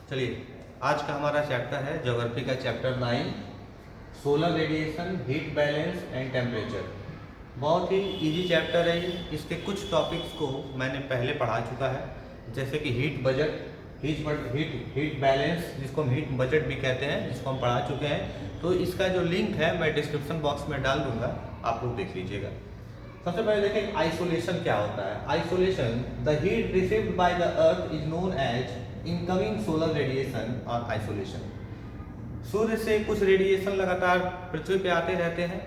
चलिए, आज का हमारा चैप्टर है ज्योग्राफी का chapter 9, solar radiation, heat balance and temperature. बहुत ही इजी चैप्टर है ये। इसके कुछ टॉपिक्स को मैंने पहले पढ़ा चुका है, जैसे कि हीट बजट, हीट बैलेंस, जिसको हम हीट बजट भी कहते हैं, जिसको हम पढ़ा चुके हैं। तो इसका जो लिंक है मैं डिस्क्रिप्शन बॉक्स में डाल दूंगा, आप लोग देख लीजिएगा। सबसे पहले देखें आइसोलेशन क्या होता है। Isolation, the heat received by the earth is known as incoming solar radiation और आइसोलेशन। सूर्य से कुछ रेडिएशन लगातार पृथ्वी पे आते रहते हैं,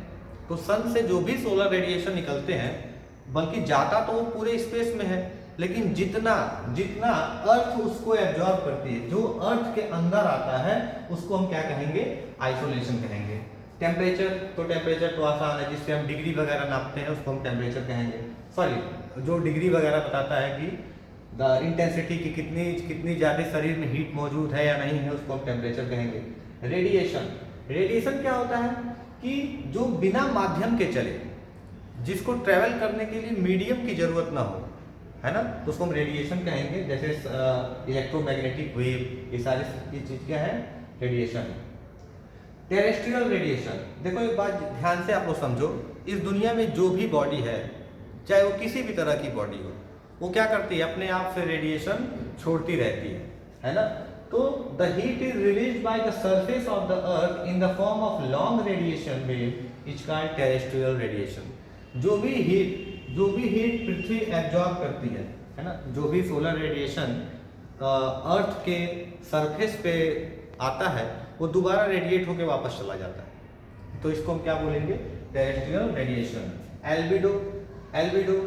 तो सन से जो भी सोलर रेडिएशन निकलते हैं, बल्कि जाता तो वो पूरे स्पेस में है, लेकिन जितना जितना अर्थ उसको एब्जॉर्ब करती है, जो अर्थ के अंदर आता है, उसको हम क्या कहेंगे? आइसोलेशन कहेंगे। टेम्परेचर तो आसान है, जिससे हम डिग्री वगैरह नापते हैं, उसको हम टेम्परेचर कहेंगे। सॉरी, जो डिग्री वगैरह बताता है कि द इंटेंसिटी की कितनी ज़्यादा शरीर में हीट मौजूद है या नहीं है, उसको हम टेम्परेचर कहेंगे। रेडिएशन क्या होता है कि जो बिना माध्यम के चले, जिसको ट्रेवल करने के लिए मीडियम की जरूरत ना हो, है ना, तो उसको हम रेडिएशन कहेंगे। जैसे इलेक्ट्रोमैग्नेटिक वेव, ये सारी चीज क्या है? रेडिएशन है। टेरेस्ट्रियल रेडिएशन, देखो एक बात ध्यान से आप लोग समझो, इस दुनिया में जो भी बॉडी है, चाहे वो किसी भी तरह की बॉडी हो, वो क्या करती है? अपने आप से रेडिएशन छोड़ती रहती है ना। तो the heat is release by the surface of the earth in the form of long radiation wave is called terrestrial radiation. जो भी हीट पृथ्वी एब्जॉर्ब करती है ना, जो भी सोलर रेडिएशन अर्थ के सरफेस पे आता है, वो दोबारा रेडिएट होकर वापस चला जाता है। तो इसको हम क्या बोलेंगे? Terrestrial radiation. एल्बिडो,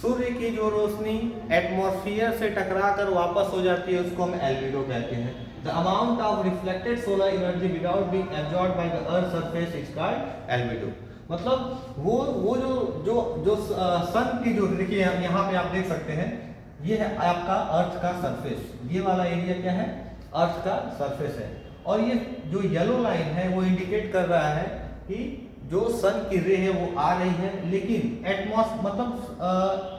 सूर्य की जो रोशनी एटमॉस्फेयर से टकराकर वापस हो जाती है, उसको हम एल्बिडो कहते हैं। The amount of reflected solar energy without being absorbed bye the earth surface is called albedo. मतलब वो जो सन की जो, देखिए यहाँ पे आप देख सकते हैं, ये है आपका अर्थ का सरफेस, ये वाला एरिया क्या है? अर्थ का सरफेस है। और ये जो येलो लाइन है वो इंडिकेट कर रहा है कि जो सन की रे है वो आ रही है, लेकिन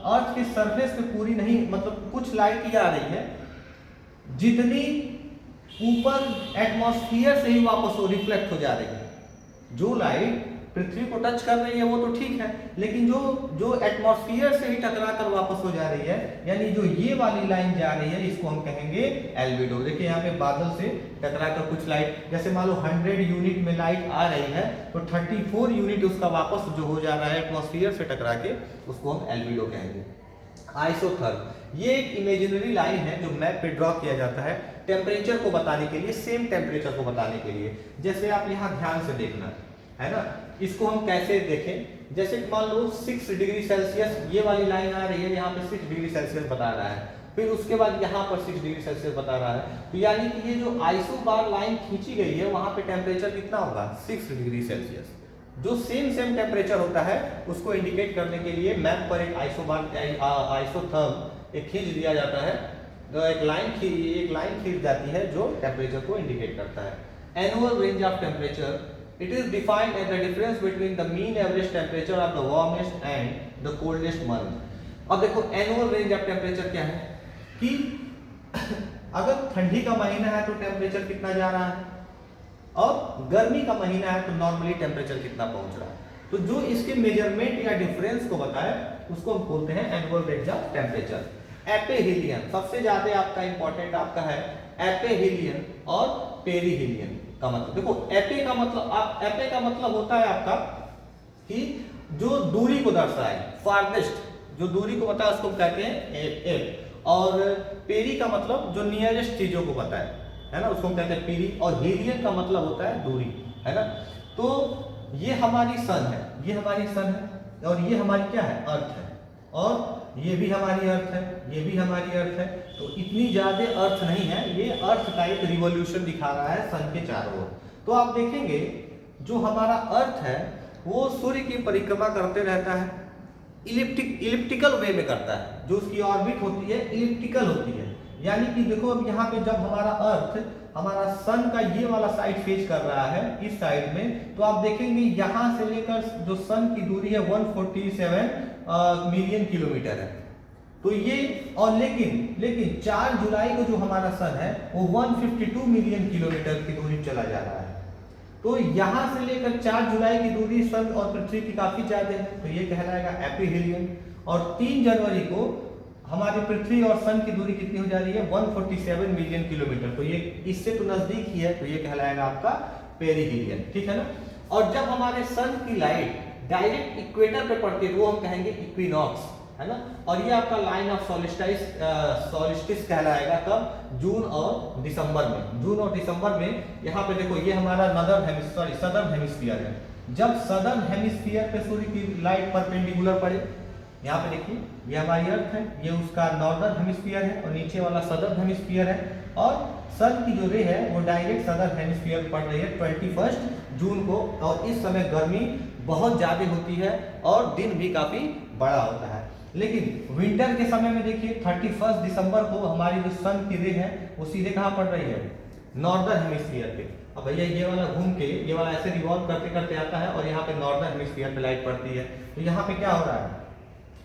अर्थ के सरफेस पे पूरी नहीं, मतलब कुछ लाइट ही आ रही है, जितनी ऊपर एटमॉस्फेयर से ही वापस वो रिफ्लेक्ट हो जा रही है। जो लाइट पृथ्वी को टच कर रही है वो तो ठीक है, लेकिन जो एटमॉस्फेयर से ही टकरा कर वापस हो जा रही है, यानी जो ये वाली लाइन जा रही है, इसको हम कहेंगे एल्बिडो। देखिए यहाँ पे बादल से टकरा कर कुछ लाइट, जैसे मान लो 100 यूनिट में लाइट आ रही है, तो 34 यूनिट उसका वापस जो हो जा रहा है एटमॉस्फेयर से टकरा के, उसको हम एल्बिडो कहेंगे। आइसोथर्म, ये एक इमेजिनरी लाइन है जो मैप पे ड्रॉ किया जाता है टेम्परेचर को बताने के लिए, सेम टेम्परेचर को बताने के लिए। जैसे आप यहाँ ध्यान से देखना, है ना, इसको हम कैसे देखें? जैसे मान लो 6 डिग्री सेल्सियस, ये वाली लाइन आ रही है, यहाँ पे 6 डिग्री सेल्सियस बता रहा है, फिर उसके बाद यहाँ पर 6 डिग्री सेल्सियस बता रहा है, तो यानी कि ये जो आइसो बार लाइन खींची गई है, वहां पे टेम्परेचर कितना होगा? 6 डिग्री सेल्सियस। जो सेम टेम्परेचर होता है, उसको इंडिकेट करने के लिए मैप पर एक आइसोथर्म एक खींच दिया जाता है, तो एक लाइन खींच जाती है जो टेम्परेचर को इंडिकेट करता है। Annual range of temperature, it is defined as the difference between the mean average temperature of the warmest and the coldest month। अब देखो एनुअल रेंज ऑफ टेम्परेचर क्या है कि अगर ठंडी का महीना है तो टेम्परेचर कितना जा रहा है, और गर्मी का महीना है तो नॉर्मली टेम्परेचर कितना पहुंच रहा है। तो जो इसके मेजरमेंट या डिफरेंस को बताए, उसको हम बोलते हैं एनुअल रेंज ऑफ टेम्परेचर। एपेहिलियन, सबसे ज्यादा आपका इंपॉर्टेंट आपका है एपेहिलियन और पेरिहिलियन का मतलब। देखो एपे का मतलब होता है आपका कि जो दूरी को दर्शाए, फारदेस्ट जो दूरी को बताए, उसको कहते हैं एप। और पेरी का मतलब जो नियरेस्ट चीजों को बताए, है ना, उसको हम कहते हैं पेरी। और हिलियन का मतलब होता है दूरी, है ना। तो ये हमारी सन है, और ये हमारी क्या है? अर्थ है, और ये भी हमारी अर्थ है, ये भी हमारी अर्थ है। तो इतनी ज्यादा अर्थ नहीं है, ये अर्थ का एक रिवॉल्यूशन दिखा रहा है सन के चारों ओर। तो आप देखेंगे जो हमारा अर्थ है वो सूर्य की परिक्रमा करते रहता है, इलिप्टिकल वे में करता है। जो उसकी ऑर्बिट होती है इलिप्टिकल होती है, यानी कि देखो अब यहाँ पे जब हमारा सन का ये वाला साइड फेज कर रहा है इस साइड में, तो आप देखेंगे यहाँ से लेकर जो सन की दूरी है 147 मिलियन किलोमीटर है। तो ये और लेकिन 4 जुलाई को जो हमारा सन है वो 152 मिलियन किलोमीटर की दूरी चला जा रहा है। तो यहाँ से लेकर 4 जुलाई की दूरी सन और पृथ्वी की काफी ज्यादा है, तो ये कहलाएगा एपीहीलियन। और 3 जनवरी को हमारी पृथ्वी और सन की दूरी कितनी हो जा रही है, 147 मिलियन किलोमीटर। तो ये इससे तो नजदीक ही है, तो ये कहलाएगा आपका पेरिहीलियन, ठीक है ना। और जब हमारे सन की लाइट डायरेक्ट इक्वेटर पे पड़ती है वो हम कहेंगे इक्विनॉक्स, है ना। और ये आपका लाइन ऑफ सोलिस्टिस कहलाएगा कब, जून और दिसंबर में। जून और दिसंबर में यहाँ पे देखो ये हमारा सदर्न हेमिस्फीयर है। जब सदर्न हेमिस्फीयर पे सूर्य की लाइट परपेंडिकुलर पड़े, यहाँ पे देखिए ये हमारी अर्थ है, ये उसका नॉर्दर्न हेमिस्फीयर है और नीचे वाला सदर्न हेमिस्फीयर है। और सन की जो रे है वो डायरेक्ट सदर्न हेमिस्फीयर पड़ रही है 21 जून को। और इस समय गर्मी बहुत ज़्यादा होती है और दिन भी काफ़ी बड़ा होता है। लेकिन विंटर के समय में देखिए 31 दिसंबर को हमारी जो सन की रे है वो सीधे कहाँ पड़ रही है, नॉर्दर्न हेमिस्फीयर पे। अब भैया ये वाला घूम के ये वाला ऐसे रिवॉल्व करते करते आता है और यहाँ पे नॉर्दर्न हेमिस्फीयर पे लाइट पड़ती है। तो यहाँ पे क्या हो रहा है,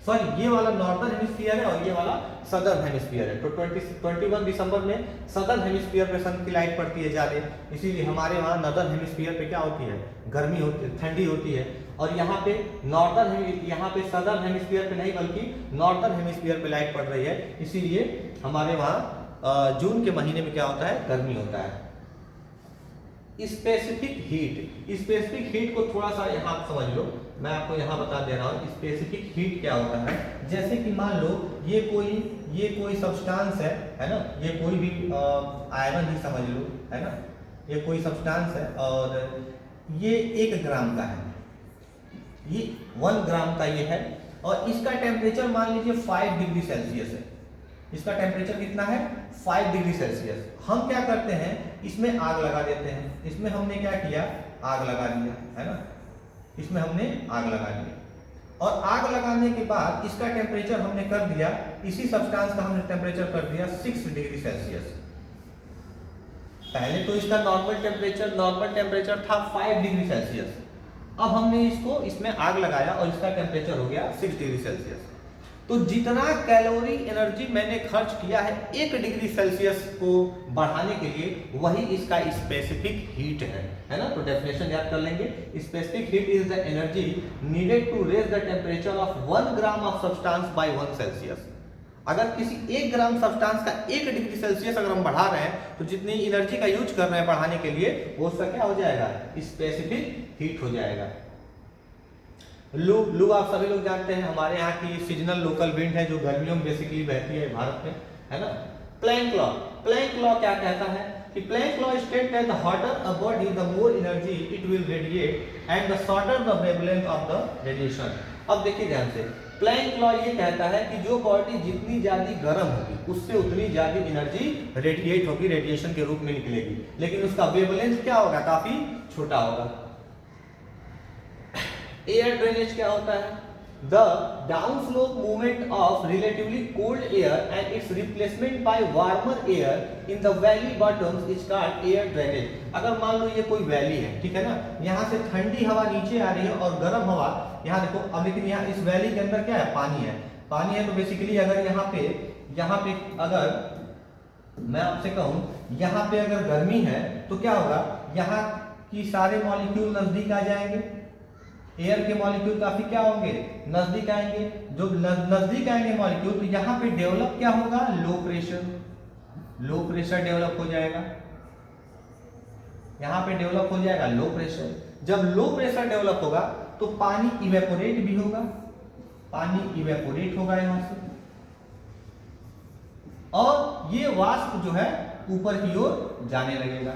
सॉरी ये वाला नॉर्दर्न हेमिस्फीयर है और ये वाला सदर्न हेमिस्फीयर है। तो 21 दिसंबर में सदर्न हेमिस्फीयर पे सन की लाइट पड़ती है ज़्यादा, इसीलिए हमारे वहाँ नॉर्दर्न हेमिस्फीयर पे क्या होती है, गर्मी होती है, ठंडी होती है। और यहाँ पे यहाँ पे सदर्न हेमिस्फीयर पे नहीं बल्कि नॉर्दर्न हेमिस्फीयर पे लाइट पड़ रही है, इसीलिए हमारे वहाँ जून के महीने में क्या होता है, गर्मी होता है। स्पेसिफिक हीट को थोड़ा सा यहाँ समझ लो, मैं आपको यहाँ बता दे रहा हूँ स्पेसिफिक हीट क्या होता है। जैसे कि मान लो ये कोई सब्सटेंस है ना, ये कोई भी आयरन ही समझ लो, है ना, ये कोई सब्सटेंस है और ये 1 ग्राम का है, ये 1 ग्राम का ये है और इसका टेम्परेचर मान लीजिए 5 डिग्री सेल्सियस है। इसका टेम्परेचर कितना है, 5 डिग्री सेल्सियस। हम क्या करते हैं, इसमें आग लगा देते हैं। इसमें हमने क्या किया, आग लगा दिया, है ना, इसमें हमने आग लगा दिया और आग लगाने के बाद इसका टेम्परेचर हमने कर दिया, इसी सब्सटेंस का हमने टेम्परेचर कर दिया 6 डिग्री सेल्सियस। पहले तो इसका नॉर्मल टेम्परेचर था 5 डिग्री सेल्सियस। अब हमने इसमें आग लगाया और इसका टेम्परेचर हो गया 6 डिग्री सेल्सियस। तो जितना कैलोरी एनर्जी मैंने खर्च किया है 1 डिग्री सेल्सियस को बढ़ाने के लिए, वही इसका स्पेसिफिक हीट है ना। तो डेफिनेशन याद कर लेंगे, specific heat is the energy needed to raise the temperature of 1 gram of substance by 1 Celsius. अगर किसी 1 ग्राम सब्सटेंस का 1 डिग्री सेल्सियस अगर हम बढ़ा रहे हैं तो जितनी एनर्जी का यूज कर रहे हैं बढ़ाने के लिए, वो उसका क्या हो जाएगा, स्पेसिफिक हीट हो जाएगा। लू आप सभी लोग जानते हैं, हमारे यहाँ की सीजनल लोकल विंड है जो गर्मियों में बेसिकली बहती है भारत में, है ना। प्लैंक लॉ क्या कहता है कि Planck law state that the hotter a body the more energy it will radiate and the shorter the wavelength of the radiation. अब देखिए ध्यान से, प्लैंक लॉ ये कहता है कि जो बॉडी जितनी ज्यादा गर्म होगी उससे उतनी ज्यादा एनर्जी रेडिएट होगी, रेडिएशन के रूप में निकलेगी, लेकिन उसका वेवलेंथ क्या होगा, काफी छोटा होगा। एयर ड्रेनेज क्या होता है, the downslope movement of relatively cold air and it's replacement bye warmer air in the valley bottoms is called air drainage. अगर मान लो ये कोई वैली है, ठीक है ना, यहाँ से ठंडी हवा नीचे आ रही है और गर्म हवा यहाँ देखो। अब लेकिन यहाँ इस वैली के अंदर क्या है, पानी है। तो बेसिकली अगर यहाँ पे अगर मैं आपसे कहूँ यहाँ पे अगर गर्मी है तो क्या होगा, यहाँ की सारे मॉलिक्यूल नजदीक आ जाएंगे, एयर के मॉलिक्यूल काफी क्या होंगे, नजदीक आएंगे। जो नजदीक आएंगे मॉलिक्यूल, तो यहाँ पे डेवलप क्या होगा, लो प्रेशर डेवलप हो जाएगा। यहाँ पे डेवलप हो जाएगा लो प्रेशर। जब लो प्रेशर डेवलप होगा तो पानी इवेपोरेट भी होगा, यहाँ से, और ये वाष्प जो है ऊपर की ओर जाने लगेगा,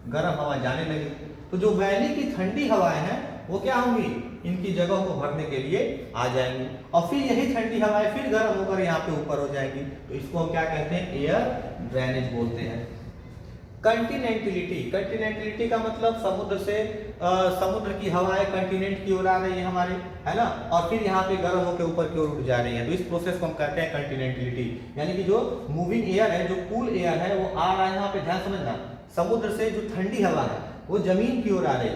गर्म हवा जाने लगेगी। तो जो वैली की ठंडी हवाएं हैं वो क्या होंगी, इनकी जगह को भरने के लिए आ जाएंगी और फिर यही ठंडी हवाएं फिर गर्म होकर यहाँ पे ऊपर हो जाएंगी। तो इसको हम क्या कहते हैं, एयर ड्रेनेज बोलते हैं। कंटिनेंटलिटी का मतलब समुद्र की हवाएं कंटिनेंट की ओर आ रही है हमारे, है ना, और फिर यहाँ पे गर्म होकर ऊपर की ओर उठ जा रही है। तो इस प्रोसेस को हम कहते हैं कंटिनेंटलिटी। यानी कि जो मूविंग एयर है, जो कूल एयर है, वो आ रहा है यहाँ पे, ध्यान समझना, समुद्र से जो ठंडी हवा है वो जमीन की ओर आ रही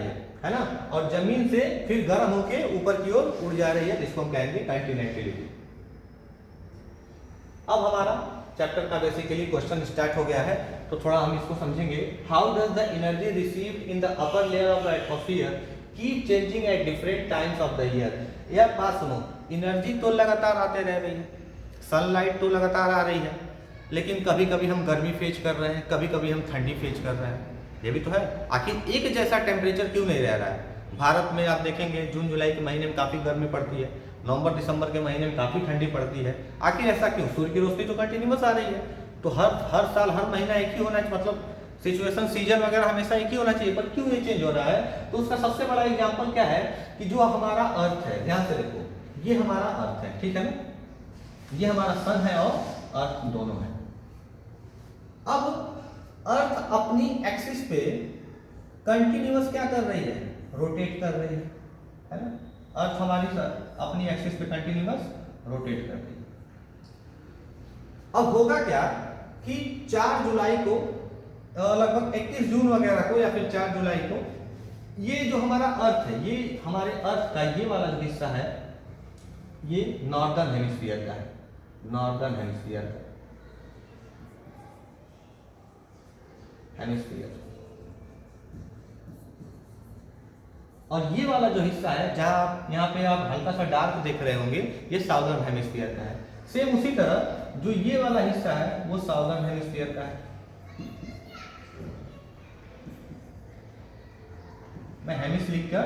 है ना, और जमीन से फिर गर्म होके ऊपर की ओर उड़ जा रही है, जिसको हम कहेंगे कंटिनेंटलिटी। अब हमारा चैप्टर का बेसिकली क्वेश्चन स्टार्ट हो गया है, तो थोड़ा हम इसको समझेंगे। How does the energy received in the upper layer of the atmosphere keep changing at different times of the year. यार बात सुनो, एनर्जी तो लगातार आते रह रही है, सनलाइट तो लगातार आ रही है, लेकिन कभी कभी हम गर्मी फेज कर रहे हैं, कभी कभी हम ठंडी फेज कर रहे हैं, ये भी तो है। आखिर एक जैसा टेम्परेचर क्यों नहीं रह रहा है? भारत में आप देखेंगे जून जुलाई के महीने में काफ़ी गर्मी पड़ती है, नवंबर दिसंबर के महीने में काफ़ी ठंडी पड़ती है। आखिर ऐसा क्यों? सूर्य की रोशनी तो कंटिन्यूस आ रही है, तो हर साल हर महीना एक ही होना चाहिए, मतलब सिचुएशन सीजन वगैरह हमेशा एक ही होना चाहिए, पर क्यों ये चेंज हो रहा है? तो उसका सबसे बड़ा एग्जाम्पल क्या है कि जो हमारा अर्थ है, ध्यान से देखो, ये हमारा अर्थ है, ठीक है ना, ये हमारा सन है और अर्थ दोनों है। अब अर्थ अपनी एक्सिस पे कंटिन्यूअस क्या कर रही है? रोटेट कर रही है ना। अर्थ हमारी अपनी एक्सिस पे कंटिन्यूअस रोटेट कर रही है। अब होगा क्या कि 4 जुलाई को लगभग 21 जून वगैरह को या फिर 4 जुलाई को ये जो हमारा अर्थ है, ये हमारे अर्थ का ये वाला जो हिस्सा है ये नॉर्दर्न हेमिस्फीयर का है, नॉर्दर्न हेमिस्फीयर और ये वाला जो हिस्सा है जहां यहाँ पे आप हल्का सा डार्क देख रहे होंगे, ये साउदर्न हेमिस्फीयर का है। सेम उसी तरह जो ये वाला हिस्सा है वो साउदर्न हेमिस्फीयर का है। मैं हेमिस लिखकर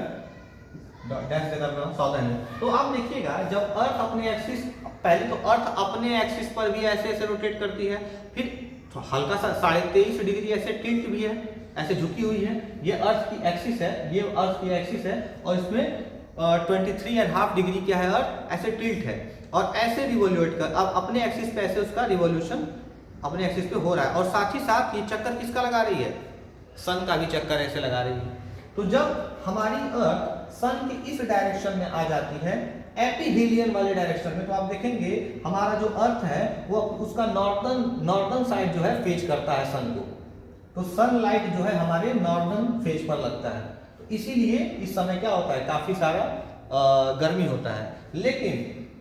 डैश कर रहा हूँ, साउदर्न। तो आप देखिएगा जब अर्थ अपने एक्सिस, पहले तो अर्थ अपने एक्सिस पर भी ऐसे ऐसे रोटेट करती है, फिर हल्का सा 23.5 डिग्री ऐसे टिल्ट भी है, ऐसे झुकी हुई है। ये अर्थ की एक्सिस है, ये अर्थ की एक्सिस है, और इसमें 23.5 डिग्री क्या है, अर्थ ऐसे टिल्ट है और ऐसे रिवोल्यूट कर, अब अपने एक्सिस पे ऐसे उसका रिवोल्यूशन अपने एक्सिस पे हो रहा है। और साथ ही साथ ये चक्कर किसका लगा रही है? सन का भी चक्कर ऐसे लगा रही है। तो जब हमारी अर्थ सन के इस डायरेक्शन में आ जाती है, एपीहीलियन वाले डायरेक्शन में, तो आप देखेंगे हमारा जो अर्थ है वो उसका नॉर्दर्न साइड जो है फेज करता है सन को, तो सनलाइट जो है हमारे नॉर्दर्न फेज पर लगता है। तो इसीलिए इस समय क्या होता है, काफी सारा गर्मी होता है। लेकिन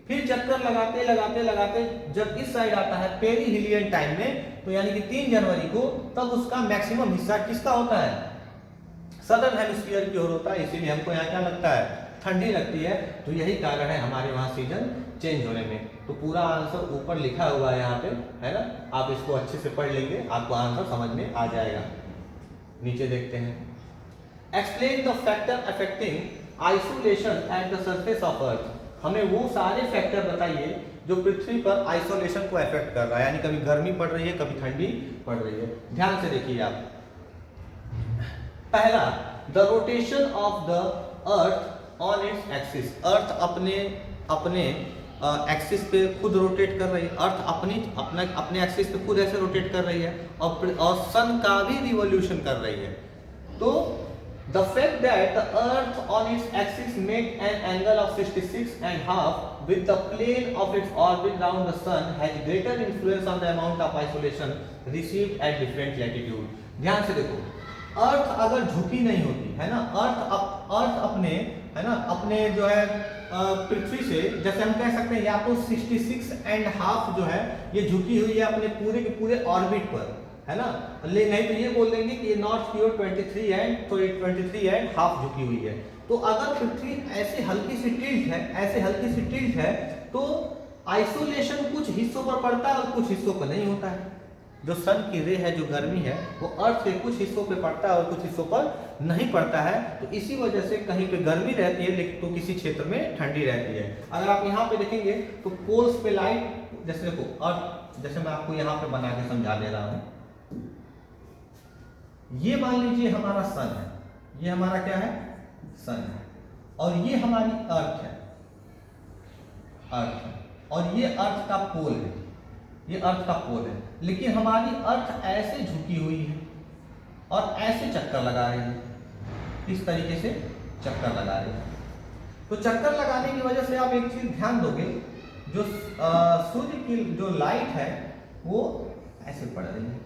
फिर चक्कर लगाते लगाते लगाते जब इस साइड आता है पेरीहीलियन टाइम में, तो यानी कि 3 जनवरी को, तब उसका मैक्सिमम हिस्सा किसका होता है? सदर्न हेमिस्फीयर की ओर होता है। इसीलिए हमको यहाँ क्या लगता है? ठंडी लगती है। तो यही कारण है हमारे वहाँ सीजन चेंज होने में। तो पूरा आंसर ऊपर लिखा हुआ है यहाँ पे, है ना, आप इसको अच्छे से पढ़ लेंगे, आपको आंसर समझ में आ जाएगा। नीचे देखते हैं, explain the factor affecting isolation at the surface of earth. हमें वो सारे फैक्टर बताइए जो पृथ्वी पर आइसोलेशन को अफेक्ट कर रहा है, यानी कभी गर्मी पड़ रही है, कभी ठंडी पड़ रही है। ध्यान से देखिए आप, पहला, the rotation of the earth on its axis. Earth अपने एक्सिस पे खुद रोटेट कर रही है, अर्थ अपने एक्सिस पे खुद ऐसे रोटेट कर रही है, और सन का भी रिवॉल्यूशन कर रही है। तो the fact that the earth on its axis make an angle of 66.5 with the plane of its orbit round the sun has greater influence on the amount of isolation received at different latitude। ध्यान से देखो, अर्थ अगर झुकी नहीं होती है ना, अर्थ अपने, है ना, अपने जो है पृथ्वी से, जैसे हम कह सकते हैं या तो 66.5 जो है ये झुकी हुई है अपने पूरे के पूरे ऑर्बिट पर, है ना, नहीं तो ये बोल देंगे कि ये नॉर्थ की ओर 23 है, तो ये 23.5 झुकी हुई है। तो अगर पृथ्वी ऐसे हल्की सी टिल्ट है, ऐसे हल्की सी टिल्ट है, तो आइसोलेशन कुछ हिस्सों पर पड़ता है और कुछ हिस्सों पर नहीं होता है। जो सन की रे है, जो गर्मी है, वो अर्थ के कुछ हिस्सों पे पड़ता है और कुछ हिस्सों पर नहीं पड़ता है। तो इसी वजह से कहीं पे गर्मी रहती है, लेकिन तो किसी क्षेत्र में ठंडी रहती है। अगर आप यहाँ पे देखेंगे तो पोल्स पे लाइट, जैसे देखो, अर्थ, जैसे मैं आपको यहाँ पे बना के समझा दे रहा हूँ, ये मान लीजिए हमारा सन है, ये हमारा क्या है? सन है, और ये हमारी अर्थ है, और ये अर्थ का पोल है, ये अर्थ का पोल है। लेकिन हमारी अर्थ ऐसे झुकी हुई है और ऐसे चक्कर लगा रही है, इस तरीके से चक्कर लगा रही है। तो चक्कर लगाने की वजह से आप एक चीज ध्यान दोगे, जो सूर्य की जो लाइट है वो ऐसे पड़ रही है।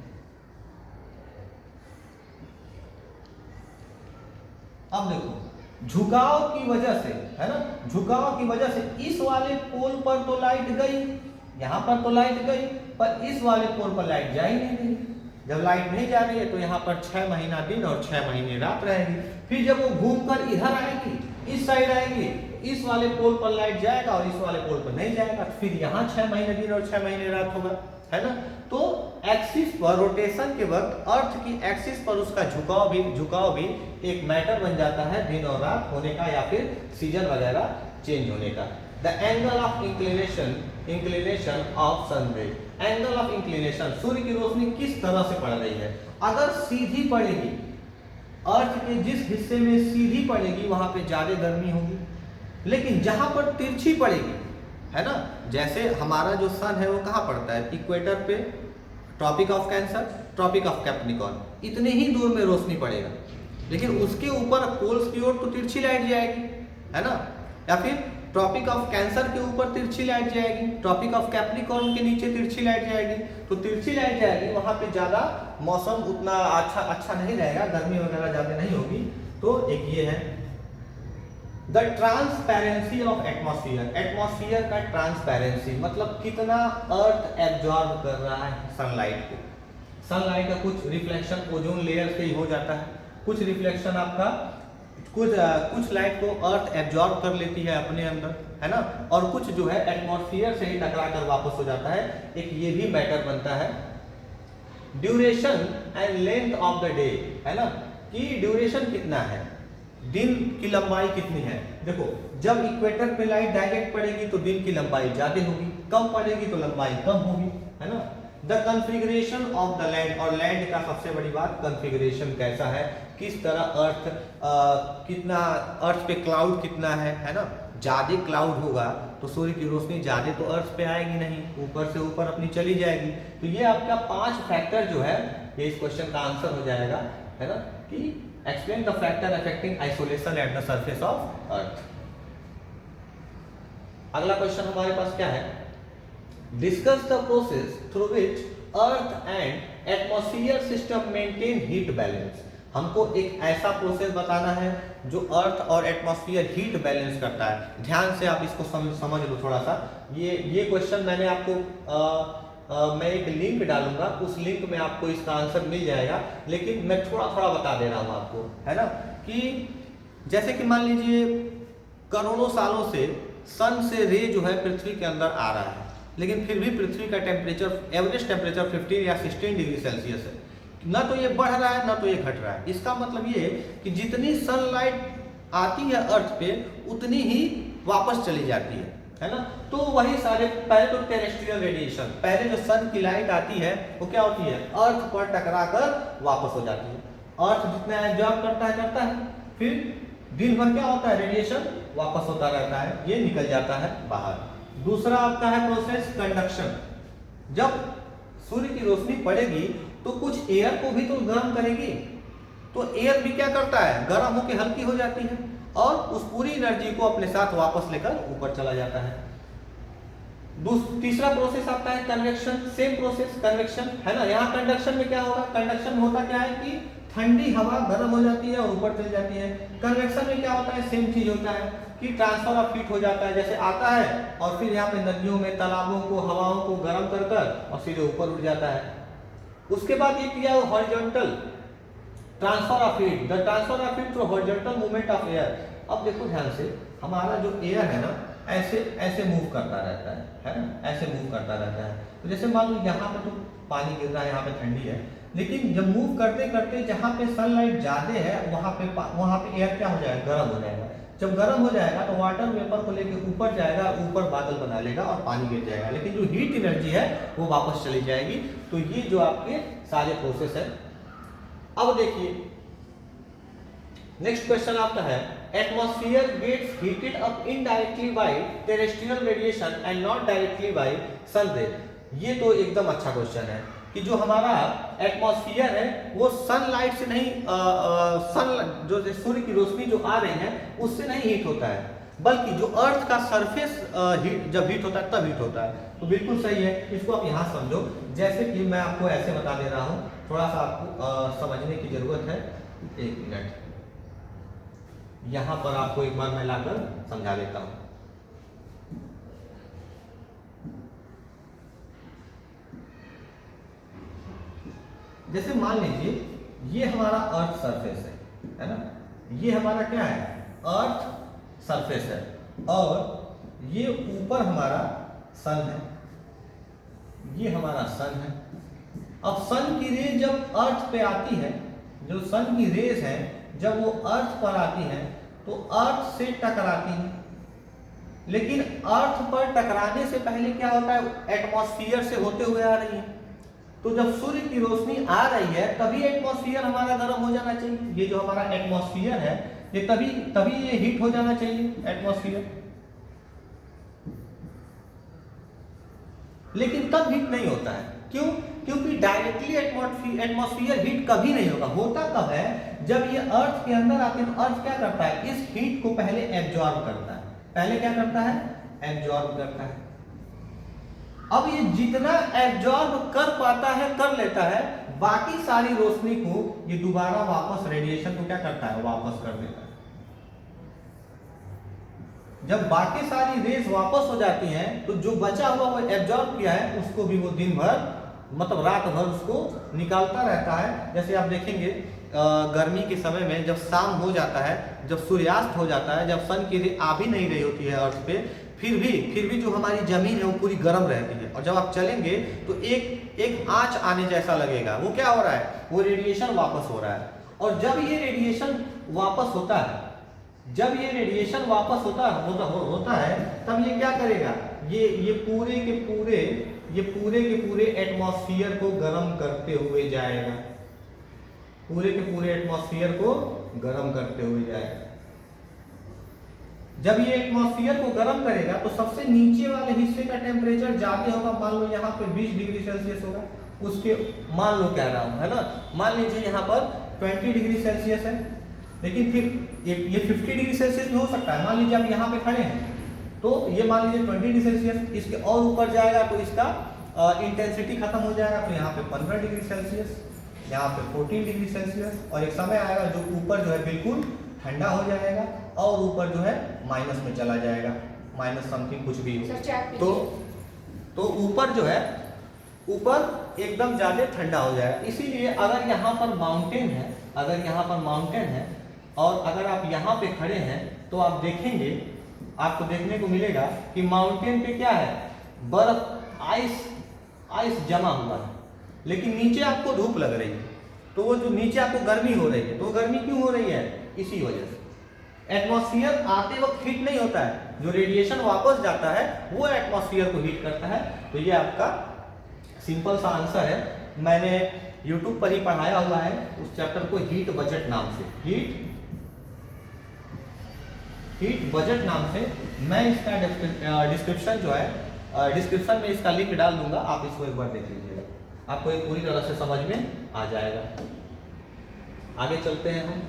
अब देखो, झुकाव की वजह से, है ना, झुकाव की वजह से इस वाले पोल पर तो लाइट गई, यहाँ पर तो लाइट गई, पर इस वाले पोल पर लाइट जा ही नहीं रही। जब लाइट नहीं जा रही है तो यहाँ पर 6 महीना दिन और 6 महीने रात रहेगी। फिर जब वो घूमकर इधर आएगी, इस साइड आएगी, इस वाले पोल पर लाइट जाएगा और इस वाले पोल पर नहीं जाएगा, फिर यहाँ 6 महीने दिन और 6 महीने रात होगा, है ना। तो एक्सिस पर रोटेशन के वक्त अर्थ की एक्सिस पर उसका झुकाव भी एक मैटर बन जाता है दिन और रात होने का या फिर सीजन वगैरह चेंज होने का। The angle of inclination of sun ray, angle of inclination, सूर्य की रोशनी किस तरह से पड़ रही है। अगर सीधी पड़ेगी, अर्थ के जिस हिस्से में सीधी पड़ेगी वहां पे ज्यादा गर्मी होगी, लेकिन जहां पर तिरछी पड़ेगी, है ना, जैसे हमारा जो सन है वो कहाँ पड़ता है, इक्वेटर पे, Tropic of Cancer, Tropic of Capricorn, इतने ही दूर में रोशनी पड़ेगा, लेकिन उसके ऊपर पोल्स की ओर तो तिरछी लाइट जाएगी, है ना। या फिर ट्रॉपिक ऑफ कैंसर के ऊपर तिरछी लाइट जाएगी, ट्रॉपिक ऑफ कैप्रिकॉर्न के नीचे तिरछी लाइट जाएगी। तो तिरछी लाइट जाएगी वहां पे ज्यादा मौसम उतना अच्छा नहीं रहेगा, गर्मी वगैरह ज्यादा नहीं होगी। तो एक ये है the transparency of atmosphere, atmosphere का ट्रांसपेरेंसी मतलब कितना अर्थ एब्जॉर्ब कर रहा है सनलाइट को। सनलाइट का कुछ रिफ्लेक्शन ओजोन लेयर से ही हो जाता है, कुछ रिफ्लेक्शन आपका कुछ लाइट को अर्थ एब्जॉर्ब कर लेती है अपने अंदर, है ना, और कुछ जो है एटमॉस्फेयर से ही टकरा कर वापस हो जाता है। एक ये भी मैटर बनता है। Duration and length of the day, है ना, कि ड्यूरेशन कितना है, दिन की लंबाई कितनी है। देखो जब इक्वेटर पे लाइट डायरेक्ट पड़ेगी तो दिन की लंबाई ज्यादा होगी, कम पड़ेगी तो लंबाई कम होगी, है ना। The configuration of the land, और लैंड का सबसे बड़ी बात कन्फिग्रेशन कैसा है, किस तरह अर्थ कितना, अर्थ पे क्लाउड कितना है ना। ज्यादा क्लाउड होगा तो सूर्य की रोशनी ज्यादा तो अर्थ पे आएगी नहीं, ऊपर से ऊपर अपनी चली जाएगी। तो ये आपका 5 फैक्टर जो है ये इस क्वेश्चन का आंसर हो जाएगा, है ना, कि explain the factor affecting isolation at the surface of earth. अगला क्वेश्चन हमारे पास क्या है, discuss the process through which earth and atmosphere system maintain heat balance. हमको एक ऐसा प्रोसेस बताना है जो अर्थ और एटमॉस्फेयर हीट बैलेंस करता है। ध्यान से आप इसको समझ लो थोड़ा सा। ये क्वेश्चन मैंने आपको मैं एक लिंक डालूंगा, उस लिंक में आपको इसका आंसर मिल जाएगा, लेकिन मैं थोड़ा थोड़ा बता दे रहा हूँ आपको, है ना। कि जैसे कि मान लीजिए करोड़ों सालों से सन से रे जो है पृथ्वी के अंदर आ रहा है, लेकिन फिर भी पृथ्वी का टेम्परेचर, एवरेज टेम्परेचर 15 या 16 डिग्री सेल्सियस है। ना तो ये बढ़ रहा है ना तो ये घट रहा है। इसका मतलब ये कि जितनी सनलाइट आती है अर्थ पे उतनी ही वापस चली जाती है ना। तो वही सारे, पहले तो टेरेस्ट्रियल रेडिएशन, पहले जो सन की लाइट आती है वो क्या होती है, अर्थ पर टकरा कर वापस हो जाती है। अर्थ जितना एब्जॉर्ब करता है, फिर दिन भर क्या होता है, रेडिएशन वापस होता रहता है, ये निकल जाता है बाहर। दूसरा आपका है प्रोसेस कंडक्शन। जब सूर्य की रोशनी पड़ेगी तो कुछ एयर को भी तो गर्म करेगी, तो एयर भी क्या करता है, गर्म होकर हल्की हो जाती है और उस पूरी एनर्जी को अपने साथ वापस लेकर ऊपर चला जाता है। तीसरा प्रोसेस आपका है कन्वेक्शन, सेम प्रोसेस कन्वेक्शन, है ना। यहाँ कंडक्शन में क्या होगा, कंडक्शन में होता क्या है कि ठंडी हवा गर्म हो जाती है और ऊपर चली जाती है। कन्वेक्शन में क्या होता है, सेम चीज होता है कि ट्रांसफर ऑफ हीट हो जाता है, जैसे आता है और फिर यहाँ पे नदियों में, तालाबों को, हवाओं को गर्म कर और सीधे ऊपर उठ जाता है। उसके बाद ये किया horizontal transfer of heat, the transfer of heat through horizontal movement of air. अब देखो ध्यान से, हमारा जो एयर है ना ऐसे मूव करता रहता है ना, ऐसे मूव करता रहता है। तो जैसे मान लो यहाँ पे तो पानी गिर रहा है, यहाँ पे ठंडी है, लेकिन जब मूव करते करते जहाँ पे सनलाइट ज्यादा है वहाँ पे एयर क्या हो जाएगा, गर्म हो जाएगा। जब गर्म हो जाएगा तो वाटर वेपर को लेके ऊपर जाएगा, ऊपर बादल बना लेगा और पानी गिर जाएगा, लेकिन जो हीट एनर्जी है वो वापस चली जाएगी। तो ये जो आपके सारे प्रोसेस है। अब देखिए नेक्स्ट क्वेश्चन आपका है, atmosphere gets heated up indirectly by terrestrial radiation and not directly by sun ray. ये तो एकदम अच्छा क्वेश्चन है कि जो हमारा एटमॉस्फेयर है वो सनलाइट से नहीं, जो सूर्य की रोशनी जो आ रही है उससे नहीं हीट होता है, बल्कि जो अर्थ का सरफेस जब हीट होता है तब हीट होता है। तो बिल्कुल सही है, इसको आप यहाँ समझो। जैसे कि मैं आपको ऐसे बता दे रहा हूँ, थोड़ा सा आपको समझने की जरूरत है। एक मिनट, यहाँ पर आपको एक बार मैं लाकर समझा देता हूँ। जैसे मान लीजिए ये हमारा अर्थ सरफेस है ना, ये हमारा क्या है, अर्थ सरफेस है, और ये ऊपर हमारा सन है, ये हमारा सन है। अब सन की रेज जब अर्थ पे आती है, जो सन की रेज है जब वो अर्थ पर आती है तो अर्थ से टकराती है, लेकिन अर्थ पर टकराने से पहले क्या होता है, एटमॉस्फेयर से होते हुए आ रही है। तो जब सूर्य की रोशनी आ रही है तभी एटमॉस्फेयर हमारा गर्म हो जाना चाहिए। ये जो हमारा एटमॉस्फेयर है ये तभी ये हीट हो जाना चाहिए एटमॉस्फेयर, लेकिन तब हीट नहीं होता है। क्यों? क्योंकि डायरेक्टली एटमॉस्फेयर हीट कभी नहीं होगा। होता कब है, जब ये अर्थ के अंदर आते हैं तो अर्थ क्या करता है, इस हीट को पहले एब्जॉर्ब करता है। पहले क्या करता है, एब्जॉर्ब करता है। अब ये जितना एब्जॉर्ब कर पाता है कर लेता है, बाकी सारी रोशनी को ये दोबारा वापस रेडिएशन को क्या करता है, वापस कर देता है। जब बाकी सारी रेस वापस हो जाती हैं तो जो बचा हुआ वो एब्जॉर्ब किया है उसको भी वो दिन भर मतलब रात भर उसको निकालता रहता है। जैसे आप देखेंगे गर्मी के समय में जब शाम हो जाता है, जब सूर्यास्त हो जाता है, जब सन की रे आ भी नहीं रही होती है अर्थ पे, फिर भी जो हमारी जमीन है वो पूरी गर्म रहती है। और जब आप चलेंगे तो एक आंच आने जैसा लगेगा। वो क्या हो रहा है, वो रेडिएशन वापस हो रहा है। और जब ये रेडिएशन वापस होता है, जब ये रेडिएशन वापस होता है तब ये क्या करेगा, ये पूरे के पूरे एटमॉस्फेयर को गर्म करते हुए जाएगा, पूरे के पूरे एटमॉस्फेयर को गर्म करते हुए जाएगा। जब ये एटमॉस्फेयर को गर्म करेगा तो सबसे नीचे वाले हिस्से का टेम्परेचर ज्यादा होगा। मान लो यहाँ पे 20 डिग्री सेल्सियस होगा, उसके मान लो कह रहा हूँ है ना, मान लीजिए यहाँ पर 20 डिग्री सेल्सियस है, लेकिन फिर ये 50 डिग्री सेल्सियस भी हो सकता है। मान लीजिए आप यहाँ पे खड़े हैं तो ये मान लीजिए 20 डिग्री सेल्सियस, इसके और ऊपर जाएगा तो इसका इंटेंसिटी खत्म हो जाएगा। तो यहाँ पे 15 डिग्री सेल्सियस, यहाँ पे 14 डिग्री सेल्सियस, और एक समय आएगा जो ऊपर जो है बिल्कुल ठंडा हो जाएगा और ऊपर जो है माइनस में चला जाएगा, माइनस समथिंग कुछ भी हो। तो ऊपर जो है, ऊपर एकदम ज़्यादा ठंडा हो जाएगा। इसीलिए अगर यहाँ पर माउंटेन है, अगर यहाँ पर माउंटेन है और अगर आप यहाँ पे खड़े हैं तो आप देखेंगे, आपको देखने को मिलेगा कि माउंटेन पे क्या है, बर्फ, आइस जमा हुआ है, लेकिन नीचे आपको धूप लग रही है। तो वो जो नीचे आपको गर्मी हो रही है, तो गर्मी क्यों हो रही है, इसी वजह से। एटमॉस्फेयर आते वक्त हीट नहीं होता है, जो रेडिएशन वापस जाता है वो एटमॉस्फेयर को हीट करता है। तो ये आपका सिंपल सा आंसर है। मैंने YouTube पर ही पढ़ाया हुआ है उस चैप्टर को हीट बजट नाम से, हीट बजट नाम से। मैं इसका डिस्क्रिप्शन जो है, डिस्क्रिप्शन में इसका लिंक डाल दूंगा, आप इसको एक बार देख लीजिएगा, आपको एक पूरी तरह से समझ में आ जाएगा। आगे चलते हैं हम।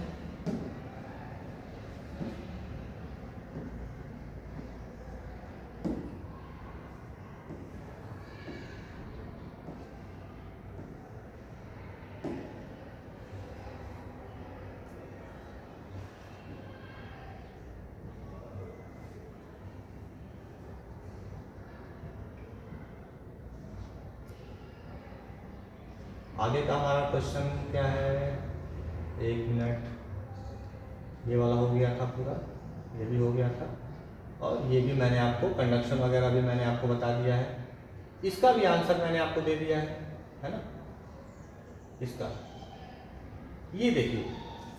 आगे का हमारा क्वेश्चन क्या है, एक मिनट, ये वाला हो गया था पूरा, ये भी हो गया था, और ये भी मैंने आपको कंडक्शन वगैरह भी मैंने आपको बता दिया है। इसका भी आंसर मैंने आपको दे दिया है ना। इसका ये देखिए,